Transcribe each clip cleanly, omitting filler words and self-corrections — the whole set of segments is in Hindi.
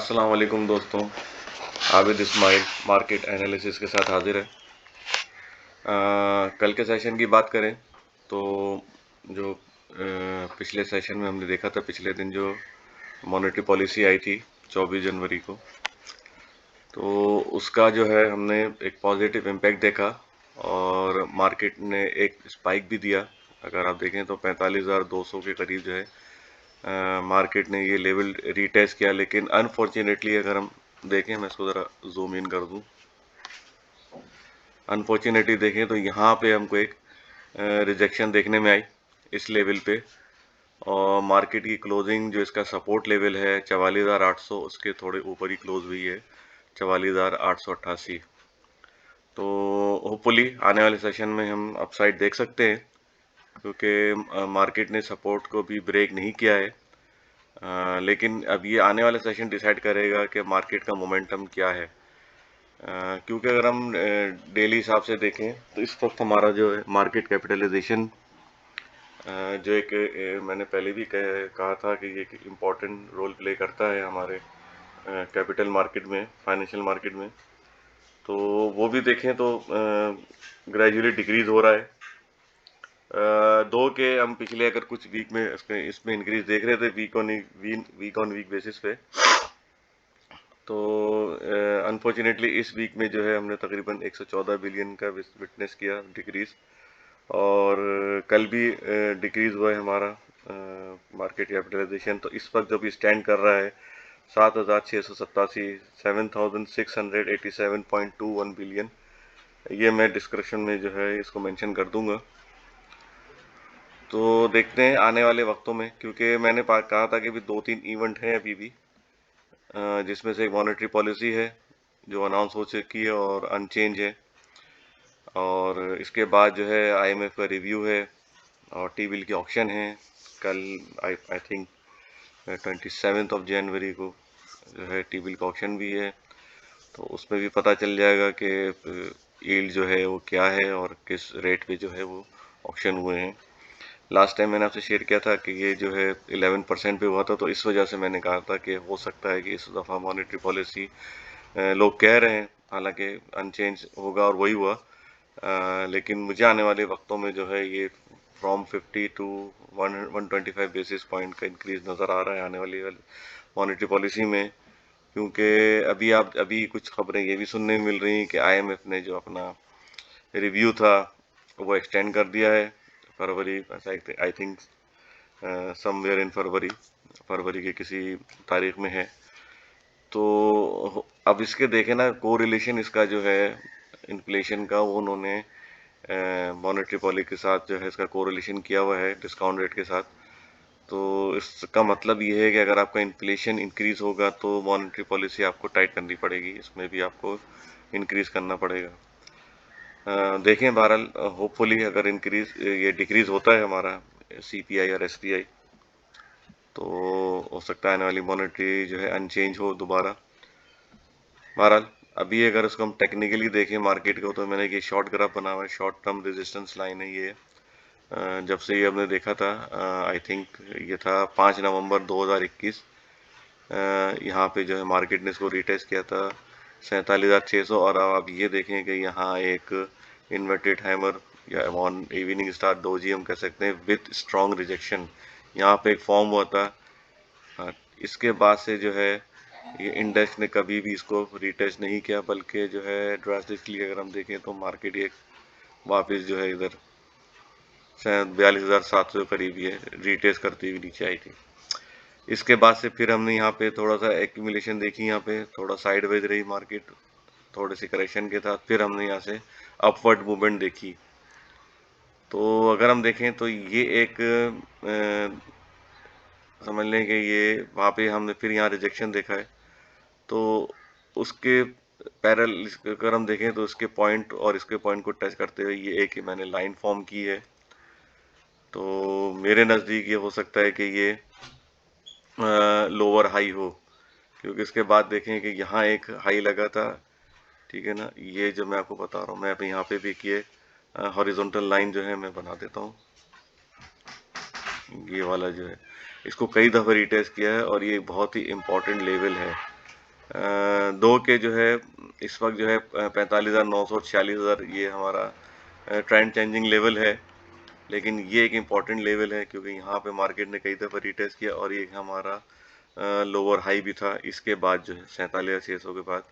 अस्सलाम वालेकुम दोस्तों। आबिद इस्माइल मार्केट एनालिसिस के साथ हाजिर है। कल के सेशन की बात करें तो जो पिछले सेशन में हमने देखा था, पिछले दिन जो मॉनेटरी पॉलिसी आई थी 24 जनवरी को, तो उसका जो है हमने एक पॉजिटिव इम्पैक्ट देखा और मार्केट ने एक स्पाइक भी दिया। अगर आप देखें तो 45,200 के करीब जो है मार्केट ने ये लेवल रीटेस्ट किया, लेकिन अनफॉर्चुनेटली अगर हम देखें, मैं इसको ज़रा जूम इन कर दूं, अनफॉर्चुनेटली देखें तो यहाँ पे हमको एक रिजेक्शन देखने में आई इस लेवल पे, और मार्केट की क्लोजिंग जो इसका सपोर्ट लेवल है 44,800, उसके थोड़े ऊपर ही क्लोज हुई है 44,888। तो होपफुली आने वाले सेशन में हम अपसाइड देख सकते हैं, क्योंकि मार्केट ने सपोर्ट को भी ब्रेक नहीं किया है। लेकिन अब ये आने वाला सेशन डिसाइड करेगा कि मार्केट का मोमेंटम क्या है। क्योंकि अगर हम डेली हिसाब से देखें तो इस वक्त हमारा जो है मार्केट कैपिटलाइजेशन जो एक मैंने पहले भी कहा था कि ये एक इम्पॉर्टेंट रोल प्ले करता है हमारे कैपिटल मार्केट में, फाइनेंशियल मार्केट में। तो वो भी देखें तो ग्रेजुअली डिक्रीज हो रहा है। दो के हम पिछले अगर कुछ वीक में इसमें इंक्रीज देख रहे थे वीक ऑन वीक बेसिस पे। तो अनफॉर्चुनेटली इस वीक में जो है हमने तकरीबन 114 बिलियन का विटनेस किया डिक्रीज, और कल भी डिक्रीज हुआ है हमारा मार्केट कैपिटलाइजेशन। तो इस वक्त जो भी स्टैंड कर रहा है 7,687 7,687.21 बिलियन। ये मैं डिस्क्रिप्शन में जो है इसको मेंशन कर दूंगा। तो देखते हैं आने वाले वक्तों में, क्योंकि मैंने कहा था कि भी 2-3 इवेंट हैं अभी भी, जिसमें से एक मॉनेटरी पॉलिसी है जो अनाउंस हो चुकी है और अनचेंज है, और इसके बाद जो है आईएमएफ का रिव्यू है और टी बिल के ऑक्शन है कल। आई थिंक 27 जनवरी को जो है टी बिल का ऑक्शन भी है। तो उसमें भी पता चल जाएगा कि यील्ड जो है वो क्या है और किस रेट पे जो है वो ऑक्शन हुए हैं। लास्ट टाइम मैंने आपसे शेयर किया था कि ये जो है 11% पे हुआ था, तो इस वजह से मैंने कहा था कि हो सकता है कि इस दफ़ा मॉनेटरी पॉलिसी लोग कह रहे हैं, हालांकि अनचेंज होगा, और वही हुआ। लेकिन मुझे आने वाले वक्तों में जो है ये फ्रॉम 50 टू 125 बेसिस पॉइंट का इंक्रीज नज़र आ रहा है आने वाली मॉनेटरी पॉलिसी में। क्योंकि अभी कुछ खबरें ये भी सुनने में मिल रही हैं कि आईएमएफ ने जो अपना रिव्यू था वो एक्सटेंड कर दिया है फरवरी, आई थिंक समवेयर इन फरवरी के किसी तारीख में है। तो अब इसके देखें ना, कोरिलेशन इसका जो है इन्फ्लेशन का, वो उन्होंने मॉनेटरी पॉलिसी के साथ जो है इसका कोरिलेशन किया हुआ है डिस्काउंट रेट के साथ। तो इसका मतलब ये है कि अगर आपका इन्फ्लेशन इंक्रीज होगा तो मॉनेटरी पॉलिसी आपको टाइट करनी पड़ेगी, इसमें भी आपको इंक्रीज करना पड़ेगा। देखें बहरहाल, होपफुली अगर ये डिक्रीज होता है हमारा सीपीआई और एसपीआई, तो हो सकता है आने वाली मॉनेटरी जो है अनचेंज हो दोबारा। बहरहाल अभी अगर इसको हम टेक्निकली देखें मार्केट को, तो मैंने ये शॉर्ट ग्राफ बना हुआ है, शॉर्ट टर्म रेजिस्टेंस लाइन है ये। जब से ये हमने देखा था, आई थिंक ये था 5 नवंबर 2021, यहाँ पे जो है मार्केट ने इसको रिटेस्ट किया था 47,600, और अब आप ये देखें कि यहाँ एक इन्वर्टेड हैमर या ऑन इवनिंग स्टार डोजी हम कह सकते हैं विथ स्ट्रॉन्ग रिजेक्शन यहाँ पे एक फॉर्म हुआ था। इसके बाद से जो है ये इंडेक्स ने कभी भी इसको रिटेस्ट नहीं किया, बल्कि जो है ड्रास्टिकली अगर हम देखें तो मार्केट ये वापस जो है इधर शायद 42,700 करीब ये रिटेस्ट करती हुई नीचे आई थी। इसके बाद से फिर हमने यहाँ पे थोड़ा सा एक्यूमुलेशन देखी, यहाँ पे थोड़ा साइडवेज रही मार्केट, थोड़े से करेक्शन के साथ फिर हमने यहाँ से अपवर्ड मूवमेंट देखी। तो अगर हम देखें तो ये एक समझ लें कि ये वहाँ पे हमने फिर यहाँ रिजेक्शन देखा है। तो उसके पैरेलल अगर हम देखें तो इसके पॉइंट और इसके पॉइंट को टच करते हुए ये एक मैंने लाइन फॉर्म की है। तो मेरे नज़दीक ये हो सकता है कि ये लोअर हाई हो, क्योंकि इसके बाद देखें कि यहाँ एक हाई लगा था, ठीक है ना। ये जो मैं आपको बता रहा हूँ, मैं अभी यहाँ पे भी किए हॉरिजॉन्टल लाइन जो है मैं बना देता हूँ। ये वाला जो है इसको कई दफ़ा रिटेस्ट किया है और ये बहुत ही इम्पोर्टेंट लेवल है। दो के जो है इस वक्त जो है 45,900 और 46,000 ये हमारा ट्रेंड चेंजिंग लेवल है। लेकिन ये एक इम्पॉर्टेंट लेवल है क्योंकि यहाँ पे मार्केट ने कई दफ़ा रिटेस्ट किया और ये हमारा लोअर हाई भी था। इसके बाद जो है 47,600 के बाद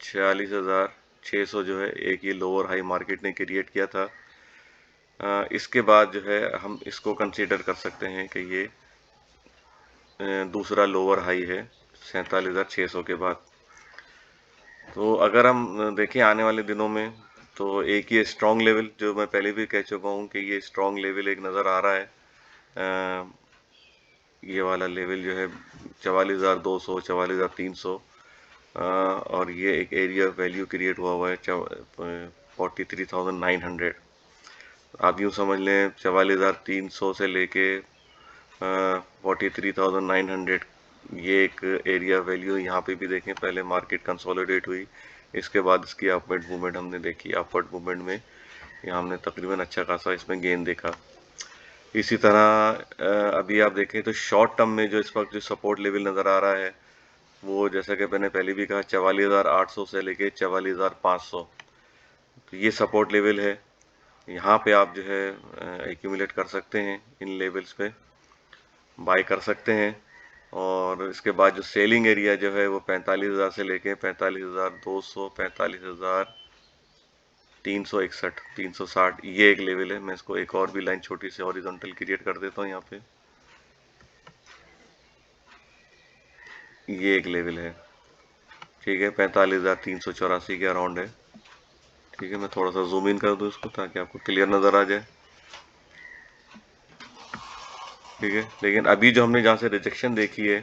46,600 जो है एक ये लोअर हाई मार्केट ने क्रिएट किया था। इसके बाद जो है हम इसको कंसीडर कर सकते हैं कि ये दूसरा लोअर हाई है 47,600 के बाद। तो अगर हम देखें आने वाले दिनों में तो एक ये स्ट्रॉन्ग लेवल जो मैं पहले भी कह चुका हूँ कि ये स्ट्रॉन्ग लेवल एक नज़र आ रहा है। ये वाला लेवल जो है 44,200 44,300 और ये एक एरिया वैल्यू क्रिएट हुआ है 43,900। आप यूँ समझ लें 44,300 से लेके 43,900 ये एक एरिया वैल्यू। यहाँ पे भी देखें पहले मार्केट कंसोलिडेट हुई, इसके बाद इसकी अपवर्ड मूवमेंट हमने देखी। अपवर्ड मूवमेंट में यहाँ हमने तकरीबन अच्छा खासा इसमें गेन देखा। इसी तरह अभी आप देखें तो शॉर्ट टर्म में जो इस वक्त जो सपोर्ट लेवल नज़र आ रहा है वो जैसा कि मैंने पहले भी कहा 44,800 से लेके 44,500, तो ये सपोर्ट लेवल है। यहाँ पे आप जो है एक्यूमुलेट कर सकते हैं, इन लेवल्स पे बाय कर सकते हैं। और इसके बाद जो सेलिंग एरिया जो है वो 45,000 से लेके 45,200 45,361 360 ये एक लेवल है। मैं इसको एक और भी लाइन छोटी सी हॉरिजॉन्टल क्रिएट कर देता हूँ यहाँ पे। ये एक लेवल है, ठीक है, 45,384 के अराउंड है। ठीक है, मैं थोड़ा सा जूम इन कर दूँ इसको ताकि आपको क्लियर नज़र आ जाए। ठीक है, लेकिन अभी जो हमने जहाँ से रिजेक्शन देखी है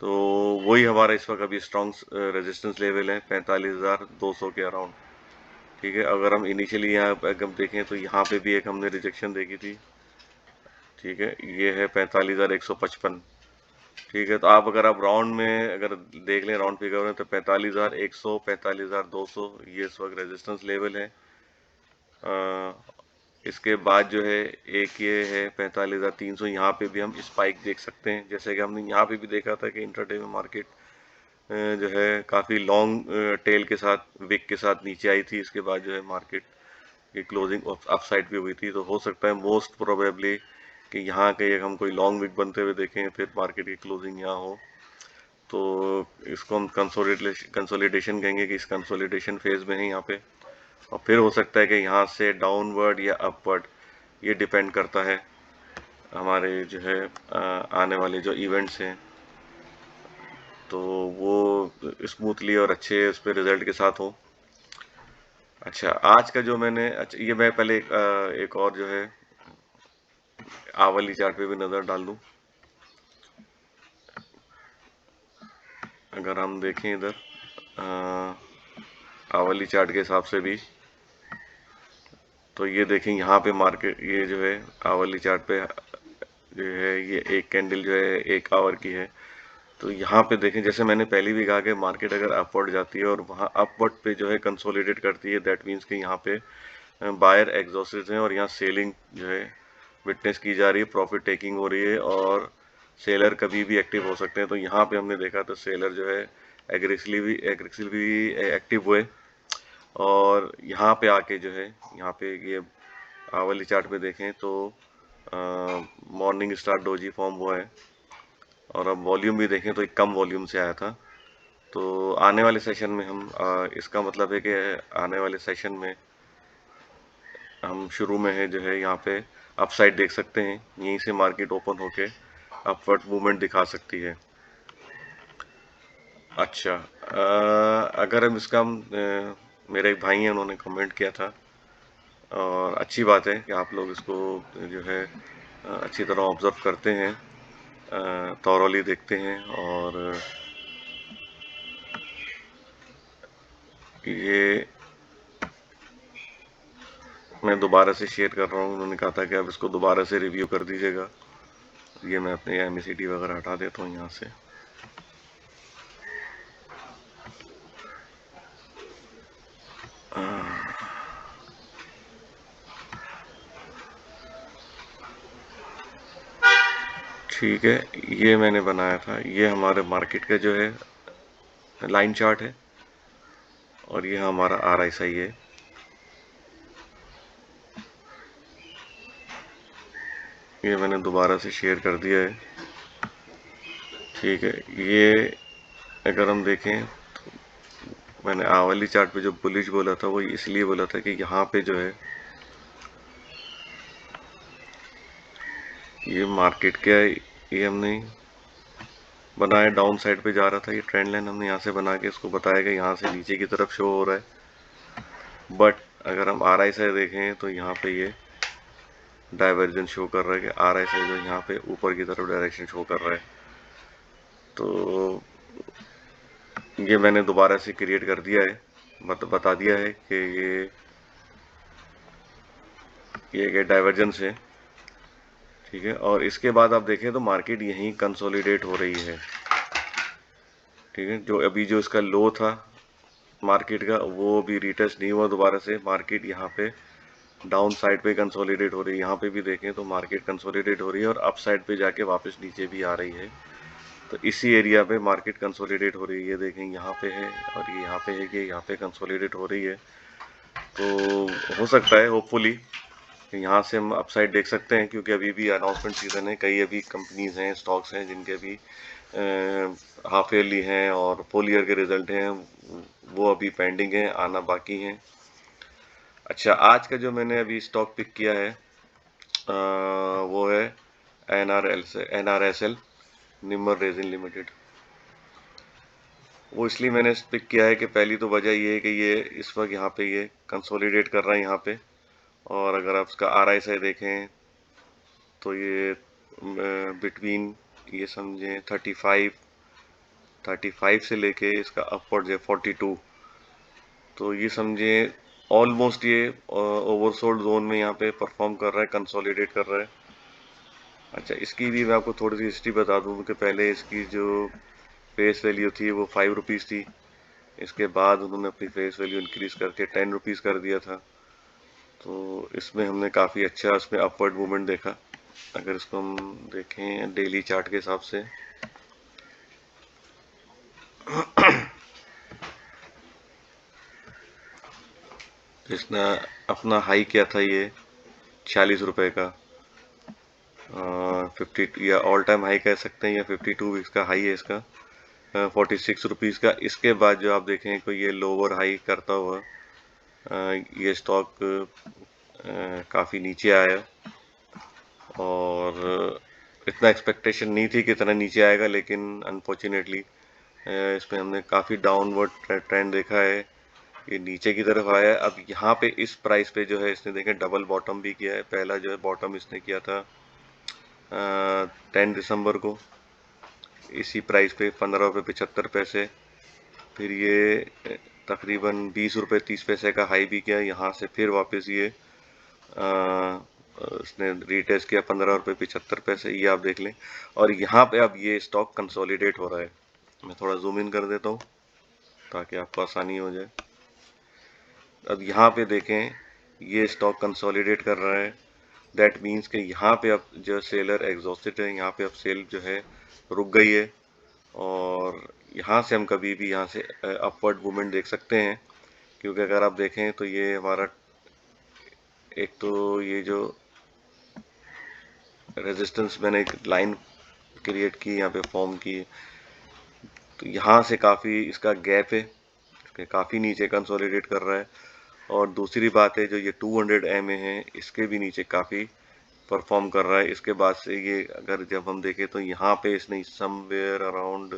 तो वही हमारा इस वक्त अभी स्ट्रॉन्ग रेजिस्टेंस लेवल है 45,200 के अराउंड। ठीक है, अगर हम इनिशियली यहाँ अगर हम देखें तो यहाँ पे भी एक हमने रिजेक्शन देखी थी। ठीक है, ये है 45,155। ठीक है, तो आप अगर आप राउंड में अगर देख लें राउंड फिगर में तो 45,100 45,200 ये इस वक्त रेजिस्टेंस लेवल है। इसके बाद जो है एक ये है 45,300, यहाँ पे भी हम स्पाइक देख सकते हैं जैसे कि हमने यहाँ पे भी देखा था कि इंट्राडे में मार्केट जो है काफ़ी लॉन्ग टेल के साथ विक के साथ नीचे आई थी। इसके बाद जो है मार्केट की क्लोजिंग अपसाइड भी हुई थी। तो हो सकता है मोस्ट प्रोबेबली कि यहाँ के हम कोई लॉन्ग विक बनते हुए देखें फिर मार्केट की क्लोजिंग यहाँ हो। तो इसको हम कंसोलिडेशन कहेंगे कि इस कंसोलिडेशन फेज में है यहाँ पे। और फिर हो सकता है कि यहाँ से डाउनवर्ड या अपवर्ड, ये डिपेंड करता है हमारे जो है आने वाले जो इवेंट्स हैं तो वो स्मूथली और अच्छे उस पर रिजल्ट के साथ हो। अच्छा, आज का जो मैंने अच्छा ये मैं पहले एक और जो है आवली चार्ट पे भी नज़र डाल दूँ। अगर हम देखें इधर आवली चार्ट के हिसाब से भी तो ये देखें यहाँ पे मार्केट ये जो है आवली चार्ट पे जो है ये एक कैंडल जो है 1 आवर की है। तो यहाँ पे देखें जैसे मैंने पहले भी कहा कि मार्केट अगर अपवर्ड जाती है और वहाँ अपवर्ड पे जो है कंसोलिडेट करती है दैट मीन्स कि यहाँ पे बायर एग्जॉस्टेड हैं और यहाँ सेलिंग जो है विटनेस की जा रही है, प्रॉफिट टेकिंग हो रही है और सेलर कभी भी एक्टिव हो सकते हैं। तो यहाँ पे हमने देखा तो सेलर जो है एग्रेसिवली एक्टिव हुए और यहाँ पे आके जो है यहाँ पे ये आवली चार्ट पे देखें तो मॉर्निंग स्टार डोजी फॉर्म हुआ है और अब वॉल्यूम भी देखें तो एक कम वॉल्यूम से आया था। तो आने वाले सेशन में हम इसका मतलब है कि आने वाले सेशन में हम शुरू में है जो है यहाँ पे अपसाइड देख सकते हैं, यहीं से मार्केट ओपन होके अपवर्ड मूवमेंट दिखा सकती है। अच्छा, अगर हम इसका मेरे एक भाई हैं उन्होंने कमेंट किया था और अच्छी बात है कि आप लोग इसको जो है अच्छी तरह ऑब्जर्व करते हैं, थॉरोली देखते हैं। और ये मैं दोबारा से शेयर कर रहा हूँ, उन्होंने कहा था कि आप इसको दोबारा से रिव्यू कर दीजिएगा। ये मैं अपने एमएसीडी वगैरह हटा देता हूँ यहाँ से। ठीक है, ये मैंने बनाया था, ये हमारे मार्केट का जो है लाइन चार्ट है और ये हमारा RSI है। ये मैंने दोबारा से शेयर कर दिया है। ठीक है, ये अगर हम देखें, मैंने आ वाली चार्ट पे जो बुलिश बोला था वो इसलिए बोला था कि यहाँ पे जो है ये मार्केट क्या है, ये हमने बनाया डाउन साइड पे जा रहा था। ये ट्रेंड लाइन हमने यहाँ से बना के इसको बताया कि यहाँ से नीचे की तरफ शो हो रहा है। बट अगर हम RSI देखें तो यहाँ पे ये डाइवर्जेंस शो कर रहा है कि RSI जो यहाँ पे ऊपर की तरफ डायरेक्शन शो कर रहा है। तो ये मैंने दोबारा से क्रिएट कर दिया है, बता दिया है कि ये डाइवर्जेंस है। ठीक है, और इसके बाद आप देखें तो मार्केट यहीं कंसोलिडेट हो रही है। ठीक है, जो अभी जो इसका लो था मार्केट का वो भी रिटेस्ट नहीं हुआ दोबारा से। मार्केट यहाँ पे डाउन साइड पे कंसोलिडेट हो रही है। यहाँ पे भी देखें तो मार्केट कंसोलिडेट हो रही है और अप साइड पे जाके वापस नीचे भी आ रही है। तो इसी एरिया पे मार्केट कंसोलिडेट हो रही है। देखें यहाँ पे है और ये यहाँ पे है कि यहाँ पे कंसोलिडेट हो रही है। तो हो सकता है होपफुली यहाँ से हम अपसाइड देख सकते हैं, क्योंकि अभी भी अनाउंसमेंट सीजन है। कई अभी कंपनीज हैं, स्टॉक्स हैं जिनके अभी हाफ ईयरली हैं और फुल ईयर के रिजल्ट हैं, वो अभी पेंडिंग है, आना बाकी हैं। अच्छा, आज का जो मैंने अभी स्टॉक पिक किया है वो है NRSL, निम्मर रेजिन लिमिटेड। वो इसलिए मैंने पिक किया है कि पहली तो वजह ये है कि ये इस वक्त यहाँ पे ये कंसोलिडेट कर रहा है यहाँ पे। और अगर आप उसका RSI देखें तो ये बिटवीन ये समझें 35 से लेके इसका अपवर्ड है 42। तो ये समझें ऑलमोस्ट ये ओवरसोल्ड जोन में यहाँ पे परफॉर्म कर रहा है, कंसोलिडेट कर रहा है। अच्छा, इसकी भी मैं आपको थोड़ी सी हिस्ट्री बता दूँ कि पहले इसकी जो फेस वैल्यू थी वो 5 रुपीज़ थी। इसके बाद उन्होंने अपनी फेस वैल्यू इंक्रीज करके 10 रुपीज़ कर दिया था। तो इसमें हमने काफ़ी अच्छा इसमें अपवर्ड मूवमेंट देखा। अगर इसको हम देखें डेली चार्ट के हिसाब से, इसने अपना हाई किया था ये 46 रुपए का, 50 या ऑल टाइम हाई कह सकते हैं, या 52 वीक्स का हाई है इसका 46 रुपीज़ का। इसके बाद जो आप देखें कोई ये लोअर हाई करता हुआ ये स्टॉक काफ़ी नीचे आया और इतना एक्सपेक्टेशन नहीं थी कि इतना नीचे आएगा, लेकिन अनफॉर्चुनेटली इसमें हमने काफ़ी डाउनवर्ड ट्रेंड देखा है। ये नीचे की तरफ आया है। अब यहाँ पे इस प्राइस पे जो है इसने देखें डबल बॉटम भी किया है। पहला जो है बॉटम इसने किया था 10 दिसंबर को इसी प्राइस पे 15 रुपये 75 पैसे। फिर ये तकरीबन 20 रुपये 30 पैसे का हाई भी किया। यहाँ से फिर वापस ये इसने रीटेस्ट किया 15 रुपये 75 पैसे, ये आप देख लें। और यहाँ पे अब ये स्टॉक कंसोलिडेट हो रहा है। मैं थोड़ा जूम इन कर देता हूँ ताकि आपको आसानी हो जाए। अब यहाँ पे देखें ये स्टॉक कंसोलिडेट कर रहा है। दैट मीन्स कि यहाँ पे अब जो सेलर एग्जॉस्टेड है, यहाँ पे अब सेल जो है रुक गई है और यहाँ से हम कभी भी यहाँ से अपवर्ड मूवमेंट देख सकते हैं। क्योंकि अगर आप देखें तो ये हमारा एक तो ये जो रेजिस्टेंस मैंने एक लाइन क्रिएट की यहाँ पे फॉर्म की, तो यहाँ से काफ़ी इसका गैप है, इसके काफ़ी नीचे कंसोलिडेट कर रहा है। और दूसरी बात है जो ये 200 MA है इसके भी नीचे काफ़ी परफॉर्म कर रहा है। इसके बाद से ये अगर जब हम देखें तो यहाँ पे इसने समवेयर अराउंड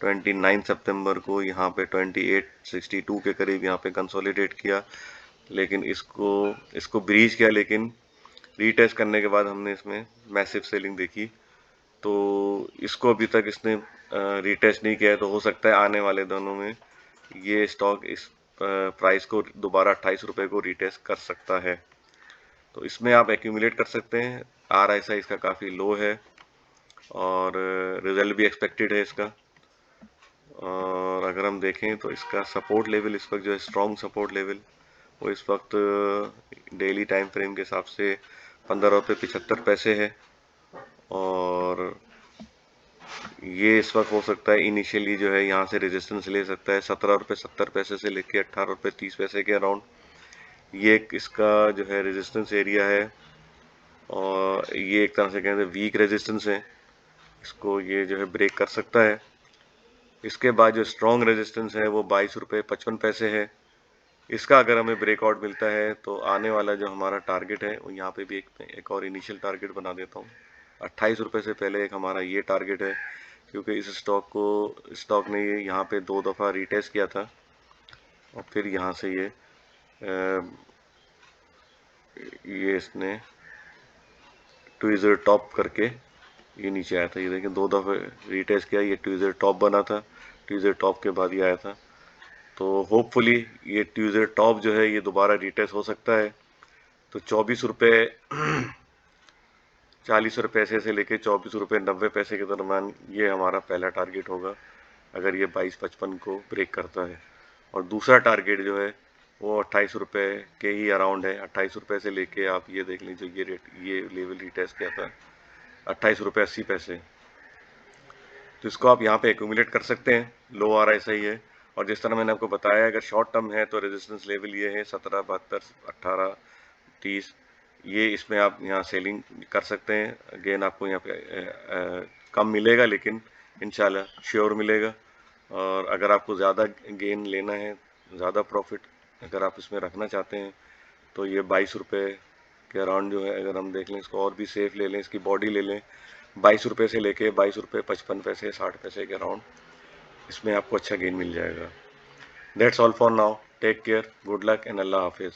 29 सितंबर को यहाँ पे 2862 के करीब यहाँ पे कंसोलिडेट किया, लेकिन इसको ब्रीच किया। लेकिन रीटेस्ट करने के बाद हमने इसमें मैसिव सेलिंग देखी। तो इसको अभी तक इसने रीटेस्ट नहीं किया है। तो हो सकता है आने वाले दिनों में ये स्टॉक इस प्राइस को दोबारा 28 रुपये को रीटेस्ट कर सकता है। तो इसमें आप एक्यूमुलेट कर सकते हैं। RSI इसका काफ़ी लो है और रिजल्ट भी एक्सपेक्टेड है इसका। और अगर हम देखें तो इसका सपोर्ट लेवल इस वक्त जो है स्ट्रॉन्ग सपोर्ट लेवल वो इस वक्त डेली टाइम फ्रेम के हिसाब से 15 रुपये 75 पैसे है। और ये इस वक्त हो सकता है इनिशियली जो है यहाँ से रेजिस्टेंस ले सकता है 17 रुपये 70 पैसे से लेके 18 रुपये 30 पैसे के अराउंड। ये एक इसका जो है रेजिस्टेंस एरिया है, और ये एक तरह से कहते हैं वीक रेजिस्टेंस है, इसको ये जो है ब्रेक कर सकता है। इसके बाद जो स्ट्रॉन्ग रेजिस्टेंस है वो 22 रुपये 55 पैसे है। इसका अगर हमें ब्रेकआउट मिलता है तो आने वाला जो हमारा टारगेट है वो यहाँ पे भी एक और इनिशियल टारगेट बना देता हूँ। 28 रुपये से पहले एक हमारा ये टारगेट है, क्योंकि इस स्टॉक ने ये यहाँ पे 2 दफ़ा रीटेस्ट किया था और फिर यहाँ से ये इसने ट्विज़र टॉप करके ये नीचे आया था। ये देखिए 2 दफ़े रीटेस्ट किया, ये ट्विज़र टॉप बना था, ट्विज़र टॉप के बाद ये आया था। तो होपफुली ये ट्विज़र टॉप जो है ये दोबारा रीटेस्ट हो सकता है। तो 24 रुपये 40 पैसे से लेके 24 रुपये 90 पैसे के दरम्यान ये हमारा पहला टारगेट होगा, अगर ये 22.55 को ब्रेक करता है। और दूसरा टारगेट जो है वो 28 रुपये के ही अराउंड है। 28 रुपये से लेके आप ये देख लीजिए, ये लेवल रीटेस्ट किया था 28 रुपये 80 पैसे। तो इसको आप यहाँ पे एक्यूमुलेट कर सकते हैं, लो आ रहा है सही है। और जिस तरह मैंने आपको बताया, अगर शॉर्ट टर्म है तो रेजिस्टेंस लेवल ये है 17 72 18 30। ये इसमें आप यहाँ सेलिंग कर सकते हैं। अगेन आपको यहाँ पे कम मिलेगा, लेकिन इंशाल्लाह श्योर मिलेगा। और अगर आपको ज़्यादा गेन लेना है, ज़्यादा प्रॉफिट अगर आप इसमें रखना चाहते हैं, तो ये 22 रुपये के अराउंड जो है, अगर हम देख लें इसको और भी सेफ ले लें, इसकी बॉडी ले लें, 22 रुपये से लेके 22 रुपये 55 पैसे 60 पैसे के अराउंड, इसमें आपको अच्छा गेन मिल जाएगा। That's all for now, take care, good luck and अल्लाह हाफिज़।